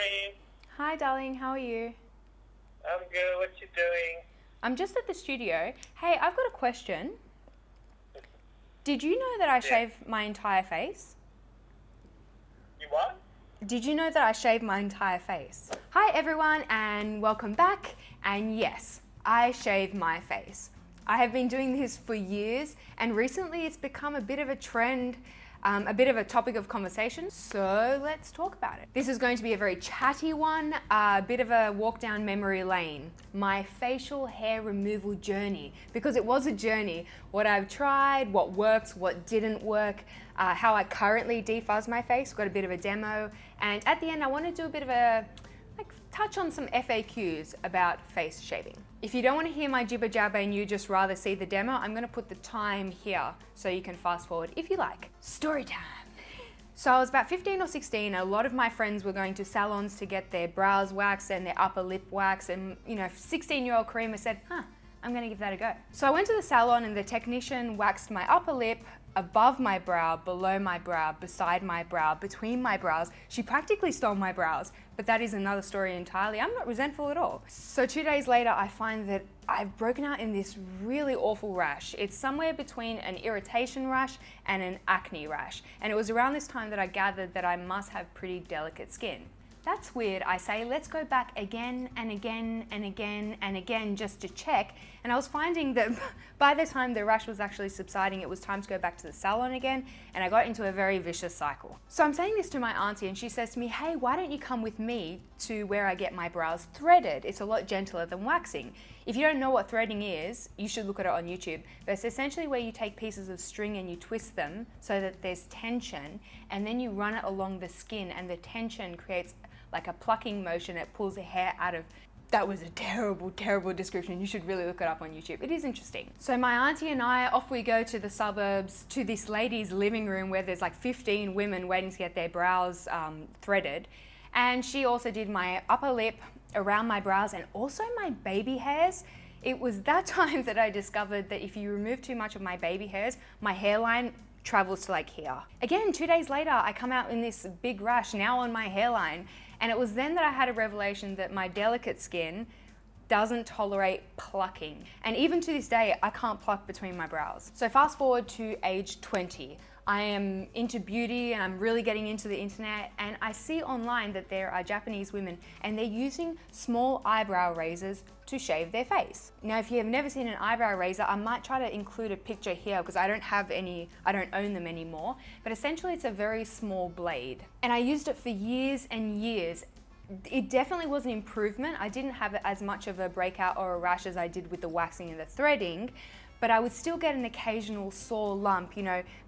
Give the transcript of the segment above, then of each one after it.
Hi. Hi darling, how are you? I'm good. What you doing? I'm just at the studio. Hey, I've got a question. Did you know that I shave my entire face? You what? Did you know that I shave my entire face? Hi everyone and welcome back. And yes, I shave my face. I have been doing this for years and recently it's become a bit of a trend, a bit of a topic of conversation. So let's talk about it. This is going to be a very chatty one, a bit of a walk down memory lane. My facial hair removal journey, because it was a journey. What I've tried, what works, what didn't work, how I currently defuzz my face. Got a bit of a demo. And at the end, I want to do a bit of a touch on some FAQs about face shaving. If you don't want to hear my jibber jabber and you just rather see the demo, I'm going to put the time here so you can fast forward if you like. Story time. So I was about 15 or 16. A lot of my friends were going to salons to get their brows waxed and their upper lip waxed, and 16-year-old Karima said, I'm going to give that a go. So I went to the salon and the technician waxed my upper lip, above my brow, below my brow, beside my brow, between my brows. She practically stole my brows, but that is another story entirely. I'm not resentful at all. So 2 days later, I find that I've broken out in this really awful rash. It's somewhere between an irritation rash and an acne rash. And it was around this time that I gathered that I must have pretty delicate skin. That's weird, I say. Let's go back again and again and again and again just to check. And I was finding that by the time the rash was actually subsiding, it was time to go back to the salon again, and I got into a very vicious cycle. So I'm saying this to my auntie and she says to me, hey, why don't you come with me to where I get my brows threaded? It's a lot gentler than waxing. If you don't know what threading is, you should look at it on YouTube. But it's essentially where you take pieces of string and you twist them so that there's tension, and then you run it along the skin, and the tension creates like a plucking motion. It pulls the hair out of. That was a terrible, terrible description. You should really look it up on YouTube. It is interesting. So my auntie and I, off we go to the suburbs, to this lady's living room where there's like 15 women waiting to get their brows threaded. And she also did my upper lip, around my brows, and also my baby hairs. It was that time that I discovered that if you remove too much of my baby hairs, my hairline travels to like here. Again, 2 days later, I come out in this big rash now on my hairline. And it was then that I had a revelation that my delicate skin doesn't tolerate plucking. And even to this day, I can't pluck between my brows. So fast forward to age 20. I am into beauty and I'm really getting into the internet, and I see online that there are Japanese women and they're using small eyebrow razors to shave their face. Now, if you have never seen an eyebrow razor, I might try to include a picture here because I don't own them anymore, but essentially it's a very small blade. And I used it for years and years. It definitely was an improvement. I didn't have as much of a breakout or a rash as I did with the waxing and the threading, but I would still get an occasional sore lump,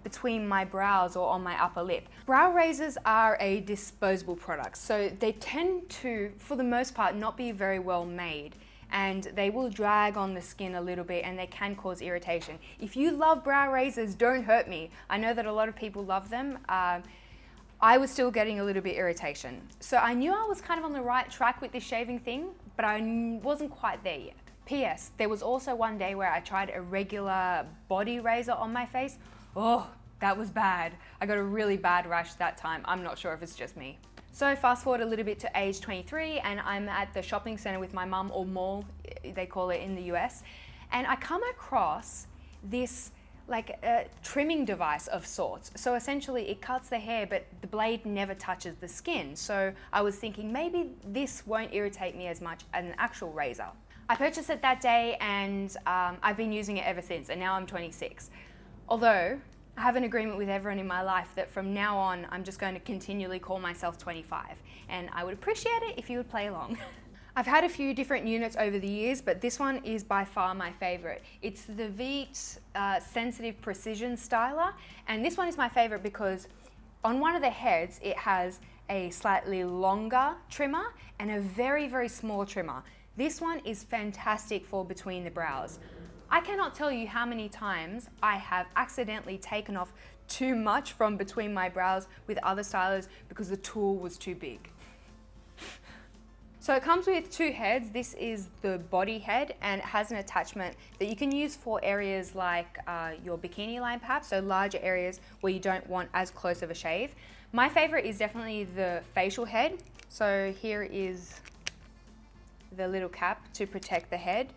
between my brows or on my upper lip. Brow razors are a disposable product, so they tend to, for the most part, not be very well made, and they will drag on the skin a little bit and they can cause irritation. If you love brow razors, don't hurt me. I know that a lot of people love them. I was still getting a little bit irritation. So I knew I was kind of on the right track with this shaving thing, but I wasn't quite there yet. P.S. There was also one day where I tried a regular body razor on my face. Oh, that was bad. I got a really bad rash that time. I'm not sure if it's just me. So fast forward a little bit to age 23 and I'm at the shopping center with my mum, or mall, they call it in the US. And I come across this like a trimming device of sorts. So essentially it cuts the hair, but the blade never touches the skin. So I was thinking maybe this won't irritate me as much as an actual razor. I purchased it that day and I've been using it ever since, and now I'm 26. Although I have an agreement with everyone in my life that from now on I'm just going to continually call myself 25, and I would appreciate it if you would play along. I've had a few different units over the years, but this one is by far my favorite. It's the Veet Sensitive Precision Styler, and this one is my favorite because on one of the heads it has a slightly longer trimmer and a very, very small trimmer. This one is fantastic for between the brows. I cannot tell you how many times I have accidentally taken off too much from between my brows with other stylers because the tool was too big. So it comes with 2 heads. This is the body head and it has an attachment that you can use for areas like your bikini line perhaps, so larger areas where you don't want as close of a shave. My favorite is definitely the facial head. So here is the little cap to protect the head.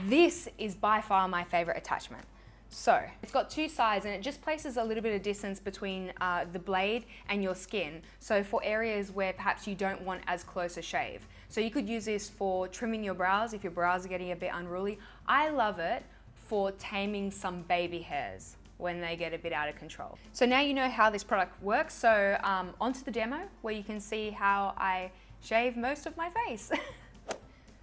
This is by far my favorite attachment. So it's got two sides and it just places a little bit of distance between the blade and your skin. So for areas where perhaps you don't want as close a shave. So you could use this for trimming your brows if your brows are getting a bit unruly. I love it for taming some baby hairs when they get a bit out of control. So now you know how this product works. So onto the demo where you can see how I shave most of my face.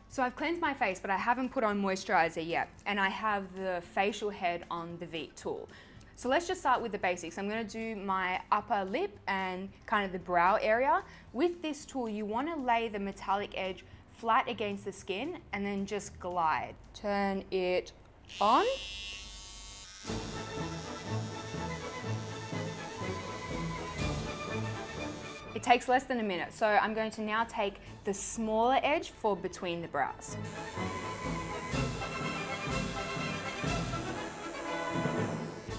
So I've cleansed my face, but I haven't put on moisturizer yet. And I have the facial head on the Veet tool. So let's just start with the basics. I'm gonna do my upper lip and kind of the brow area. With this tool, you wanna lay the metallic edge flat against the skin and then just glide. Turn it on. It takes less than a minute, so I'm going to now take the smaller edge for between the brows.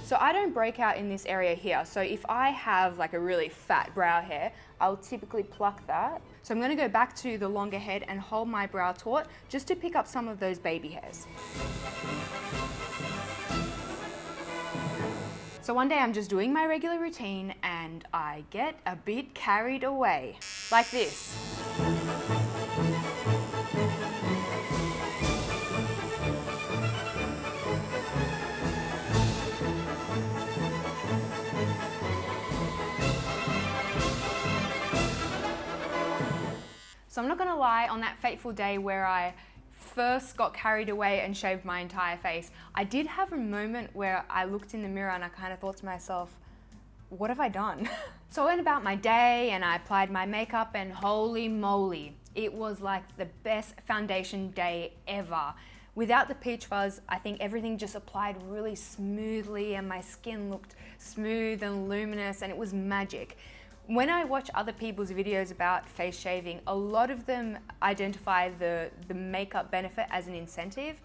So I don't break out in this area here, so if I have like a really fat brow hair, I'll typically pluck that. So I'm going to go back to the longer head and hold my brow taut just to pick up some of those baby hairs. So one day I'm just doing my regular routine and I get a bit carried away, like this. So I'm not gonna lie, on that fateful day where I first got carried away and shaved my entire face, I did have a moment where I looked in the mirror and I kind of thought to myself, what have I done? So I went about my day and I applied my makeup and holy moly, it was like the best foundation day ever. Without the peach fuzz, I think everything just applied really smoothly and my skin looked smooth and luminous and it was magic. When I watch other people's videos about face shaving, a lot of them identify the makeup benefit as an incentive.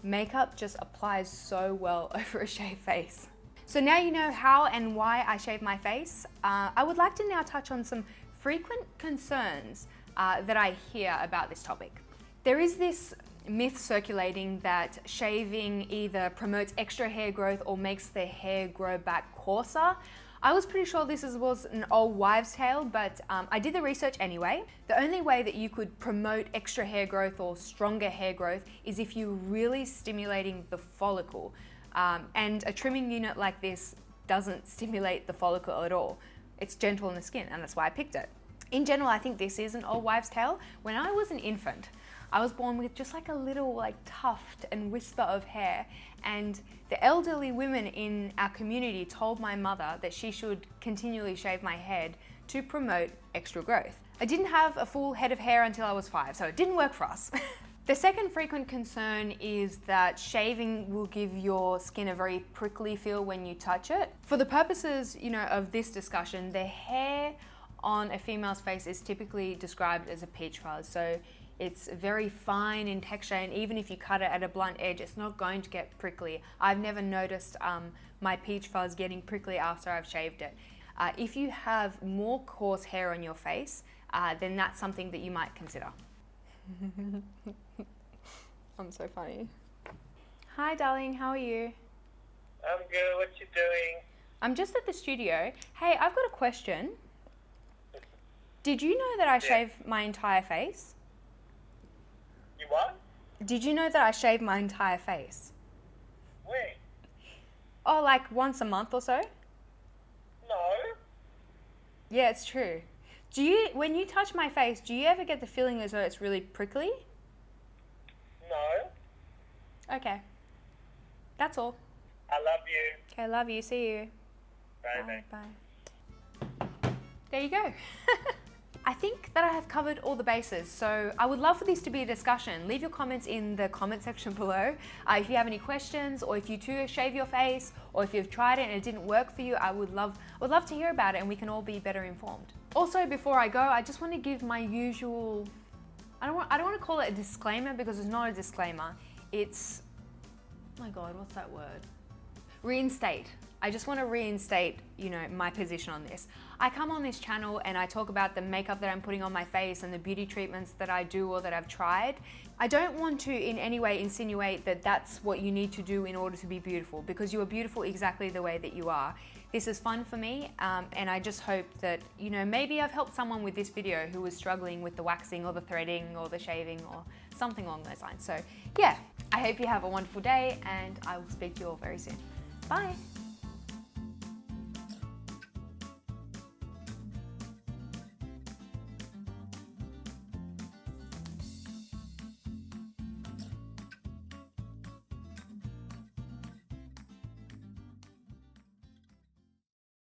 Makeup just applies so well over a shaved face. So now you know how and why I shave my face. I would like to now touch on some frequent concerns that I hear about this topic. There is this myth circulating that shaving either promotes extra hair growth or makes the hair grow back coarser. I was pretty sure this was an old wives' tale, but I did the research anyway. The only way that you could promote extra hair growth or stronger hair growth is if you're really stimulating the follicle. And a trimming unit like this doesn't stimulate the follicle at all. It's gentle on the skin, and that's why I picked it. In general, I think this is an old wives' tale. When I was an infant, I was born with just like a little tuft and wisper of hair, and the elderly women in our community told my mother that she should continually shave my head to promote extra growth. I didn't have a full head of hair until I was 5, so it didn't work for us. The second frequent concern is that shaving will give your skin a very prickly feel when you touch it. For the purposes, of this discussion, the hair on a female's face is typically described as a peach fuzz. So it's very fine in texture, and even if you cut it at a blunt edge, it's not going to get prickly. I've never noticed my peach fuzz getting prickly after I've shaved it. If you have more coarse hair on your face, then that's something that you might consider. I'm so funny. Hi darling, how are you? I'm good, what you doing? I'm just at the studio. Hey, I've got a question. Did you know that I shave my entire face? You what? Did you know that I shave my entire face? When? Oh, like once a month or so? No. Yeah, it's true. When you touch my face, do you ever get the feeling as though it's really prickly? No. Okay. That's all. I love you. Okay, love you. See you. Bye. Bye. There you go. I think that I have covered all the bases, so I would love for this to be a discussion. Leave your comments in the comment section below. If you have any questions, or if you too shave your face, or if you've tried it and it didn't work for you, I would love to hear about it, and we can all be better informed. Also, before I go, I just want to give my usual, I don't want to call it a disclaimer because it's not a disclaimer. It's, oh my God, what's that word? Reinstate. I just want to reinstate, my position on this. I come on this channel and I talk about the makeup that I'm putting on my face and the beauty treatments that I do or that I've tried. I don't want to in any way insinuate that that's what you need to do in order to be beautiful, because you are beautiful exactly the way that you are. This is fun for me, and I just hope that, maybe I've helped someone with this video who was struggling with the waxing or the threading or the shaving or something along those lines. So yeah, I hope you have a wonderful day, and I will speak to you all very soon. Bye.